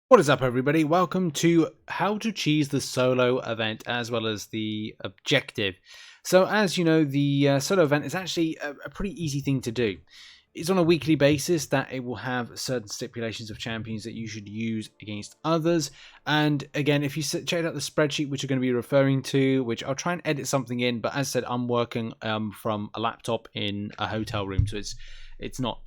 What is up, everybody? Welcome to how to cheese the solo event as well as the objective. So as you know, the solo event is actually a pretty easy thing to do. It's on a weekly basis that it will have certain stipulations of champions that you should use against others. And again, if you check out the spreadsheet, which you're going to be referring to, which I'll try and edit something in, but as I said, I'm working from a laptop in a hotel room, so it's not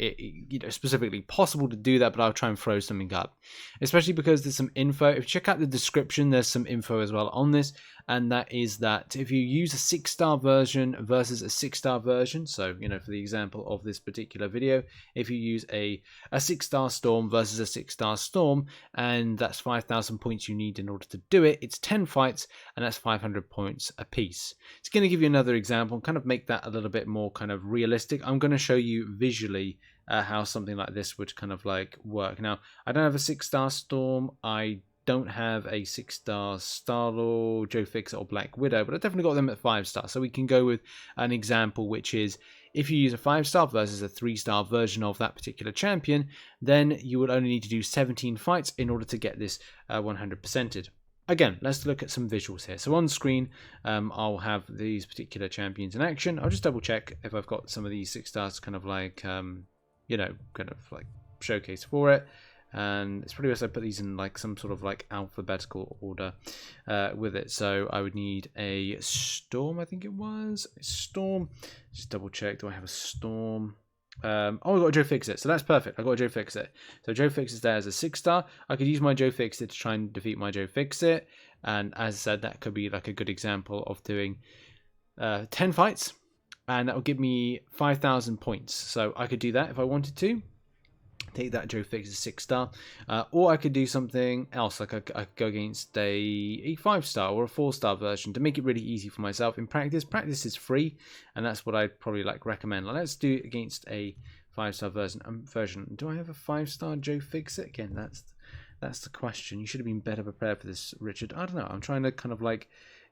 specifically possible to do that, but I'll try and throw something up, especially because there's some info. If you check out the description, there's some info as well on this, and that is that if you use a 6-star version versus a 6-star version, so for the example of this particular video, if you use a 6-star storm versus a 6-star storm, and that's 5,000 points you need in order to do it, it's 10 fights and that's 500 points a piece. It's going to give you another example and kind of make that a little bit more kind of realistic. I'm going to show you visually how something like this would kind of like work. Now, I don't have a 6-star storm. I don't have a 6-star Star-Lord, Joe Fixit, or Black Widow, but I definitely got them at 5-star. So we can go with an example, which is if you use a 5-star versus a 3-star version of that particular champion, then you would only need to do 17 fights in order to get this 100%ed. Again, let's look at some visuals here. So on screen, I'll have these particular champions in action. I'll just double check if I've got some of these 6-stars kind of like, kind of like showcase for it. And it's pretty best I put these in like some sort of like alphabetical order with it. So I would need a storm, I think it was. A storm. Just double check. Do I have a storm? I got a Joe Fixit, so that's perfect. I got a Joe Fixit. So Joe Fixit there as a 6-star. I could use my Joe Fixit to try and defeat my Joe Fixit. And as I said, that could be like a good example of doing 10 fights. And that will give me 5,000 points. So I could do that if I wanted to. Take that Joe Fixit 6-star, or I could do something else, like I could go against a 5-star or a 4-star version to make it really easy for myself. In practice is free, and that's what I'd probably like recommend. Let's do it against a 5-star version. Do I have a 5-star Joe Fixit? Again, that's the question. You should have been better prepared for this, Richard. I don't know. I'm trying to kind of like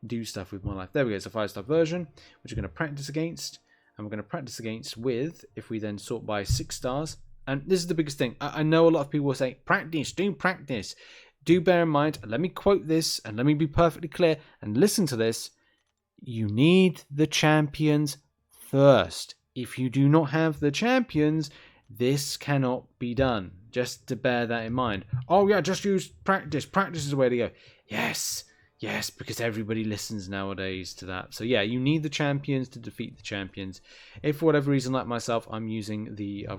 do stuff with my life. There we go. It's a 5-star version, which we're going to practice against, and we're going to practice against with, if we then sort by 6 stars. And this is the biggest thing. I know a lot of people will say, practice, do practice. Do bear in mind, let me quote this and let me be perfectly clear and listen to this. You need the champions first. If you do not have the champions, this cannot be done. Just to bear that in mind. Oh yeah, just use practice. Practice is the way to go. Yes, because everybody listens nowadays to that. So yeah, you need the champions to defeat the champions. If for whatever reason, like myself, I've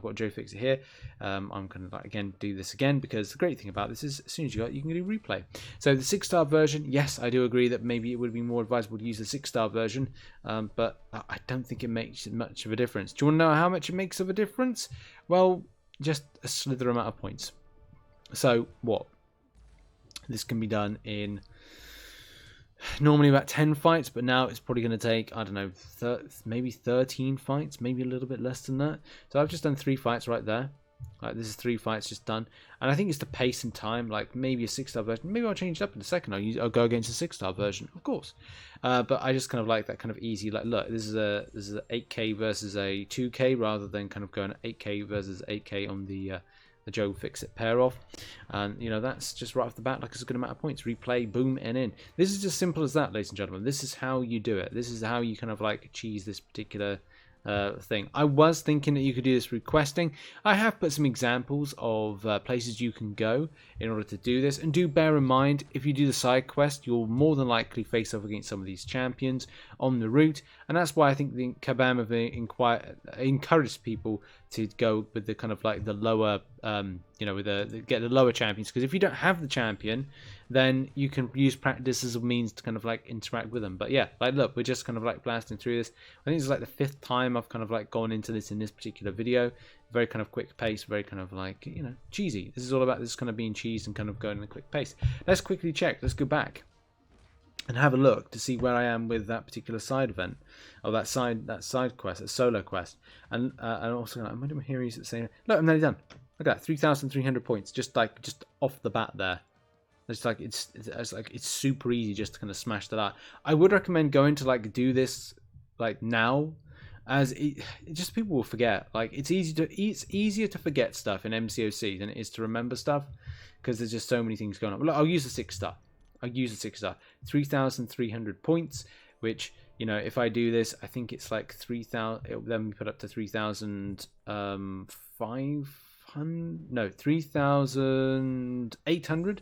got Joe Fixit here. I'm going to again do this again, because the great thing about this is as soon as you can do replay. So the 6-star version, yes, I do agree that maybe it would be more advisable to use the 6-star version, but I don't think it makes much of a difference. Do you want to know how much it makes of a difference? Well, just a slither amount of points. So what? This can be done in normally about 10 fights, but now it's probably going to take, I don't know, maybe 13 fights, maybe a little bit less than that. So I've just done 3 fights right there. Like, this is 3 fights just done, and I think it's the pace and time. Like maybe a 6-star version, maybe I'll change it up in a second. I'll go against a 6-star version, of course. But I just kind of like that kind of easy. Like, look, this is a 8K versus a 2K, rather than kind of going 8K versus 8K on the Joe Fixit pair off, and that's just right off the bat, like, it's a good amount of points. Replay, boom, and in. This is just simple as that, ladies and gentlemen. This is how you do it. This is how you kind of like cheese this particular thing. I was thinking that you could do this through questing. I have put some examples of places you can go in order to do this, and do bear in mind, if you do the side quest, you'll more than likely face off against some of these champions on the route, and that's why I think the Kabam have encouraged people to go with the kind of like the lower, get the lower champions, because if you don't have the champion, then you can use practice as a means to kind of like interact with them. But yeah, like, look, we're just kind of like blasting through this. I think it's like the 5th time I've kind of like gone into this in this particular video. Very kind of quick pace, very kind of like, cheesy. This is all about this kind of being cheese and kind of going in a quick pace. Let's quickly check. Let's go back and have a look to see where I am with that particular side event, or that side quest, that solo quest. And also, I'm wondering here he's saying, look, I'm nearly done. Look at that, 3,300 points, just off the bat there. It's like it's super easy just to kind of smash that out. I would recommend going to like do this like now, as it just people will forget. Like, it's easier to forget stuff in MCOC than it is to remember stuff. because there's just so many things going on. Look, I'll use a 6-star. I'll use a 6-star. 3,300 points, which, you know, if I do this, I think it's like 3,000. It'll then be put up to 3,500. No, 3,800.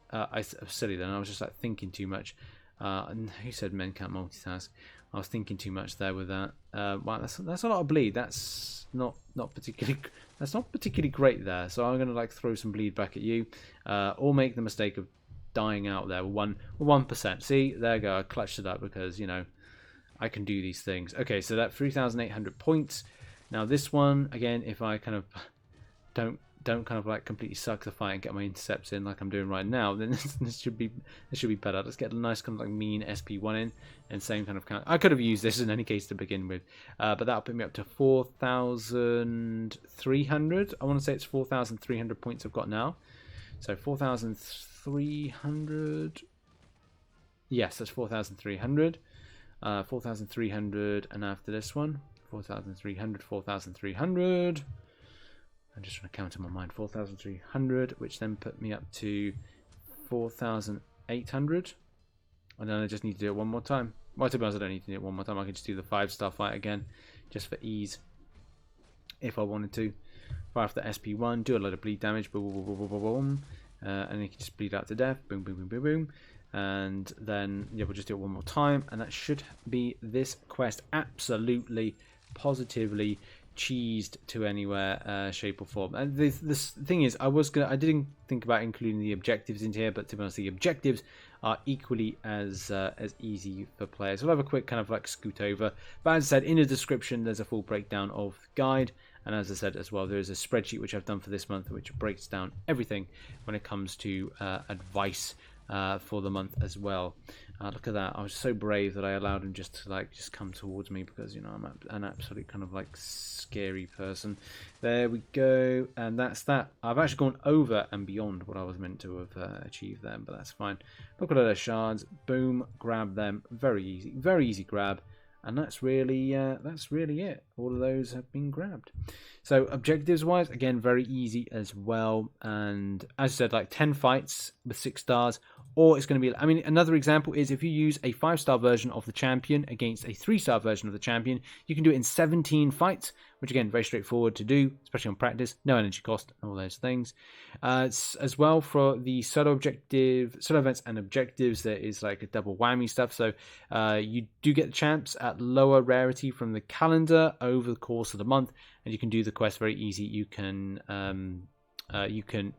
I was silly then. I was just like thinking too much. And who said men can't multitask? I was thinking too much there with that. Wow, that's a lot of bleed. That's not particularly great there. So I'm gonna like throw some bleed back at you, or make the mistake of dying out there with 1%. See, there you go. I clutched it up because, you know, I can do these things. Okay, so that 3,800 points. Now this one again, if I kind of don't kind of like completely suck the fight and get my intercepts in like I'm doing right now, then this should be better. Let's get a nice kind of like mean SP1 in, and same kind of count. I could have used this in any case to begin with, but that'll put me up to 4,300. I want to say it's 4,300 points I've got now. So 4,300. Yes, that's 4,300. 4,300, and after this one, 4,300, 4,300. I'm just trying to count in my mind. 4,300, which then put me up to 4,800. And then I just need to do it one more time. Well, to be honest, I don't need to do it one more time. I can just do the 5-star fight again, just for ease, if I wanted to. Fire off the SP1, do a lot of bleed damage, boom, boom, boom, boom, boom, boom. And you can just bleed out to death, boom, boom, boom, boom, boom. And then, yeah, we'll just do it one more time. And that should be this quest absolutely, positively cheesed to anywhere, shape or form. And this thing is, I didn't think about including the objectives into here, but to be honest, the objectives are equally as easy for players. So I'll have a quick kind of like scoot over, but as I said, in the description there's a full breakdown of the guide, and as I said as well, there is a spreadsheet which I've done for this month which breaks down everything when it comes to advice for the month as well. Look at that. I was so brave that I allowed him just to just come towards me, because, you know, I'm an absolute kind of like scary person. There we go, and that's that. I've actually gone over and beyond what I was meant to have achieved there, but that's fine. Look at those shards. Boom, grab them. Very easy grab. And that's really it. All of those have been grabbed. So objectives wise, again, very easy as well. And as I said, like 10 fights with 6 stars, or it's going to be, I mean, another example is if you use a 5-star version of the champion against a 3-star version of the champion, you can do it in 17 fights, which again, very straightforward to do, especially on practice, no energy cost, all those things. As well for the solo events and objectives, there is like a double whammy stuff. So you do get the champs at lower rarity from the calendar over the course of the month, and you can do the quest very easy. You can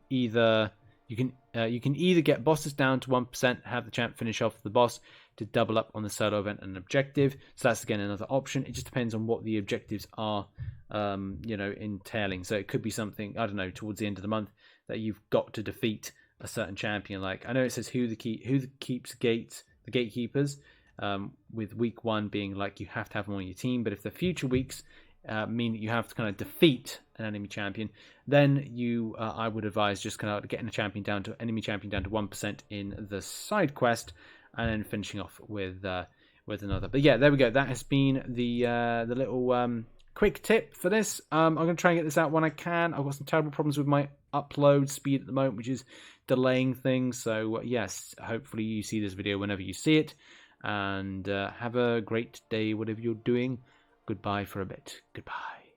either get bosses down to 1%, have the champ finish off the boss to double up on the solo event and objective. So that's again another option. It just depends on what the objectives are, you know, entailing. So it could be something, I don't know, towards the end of the month that you've got to defeat a certain champion. Like I know it says who keeps the gatekeepers, with week 1 being like you have to have them on your team, but if the future weeks mean that you have to kind of defeat an enemy champion, then you I would advise just kind of getting an enemy champion down to 1% in the side quest, and then finishing off with another. But yeah, there we go. That has been the little quick tip for this. I'm going to try and get this out when I can. I've got some terrible problems with my upload speed at the moment, which is delaying things. So yes, hopefully you see this video whenever you see it, and have a great day, whatever you're doing. Goodbye for a bit. Goodbye.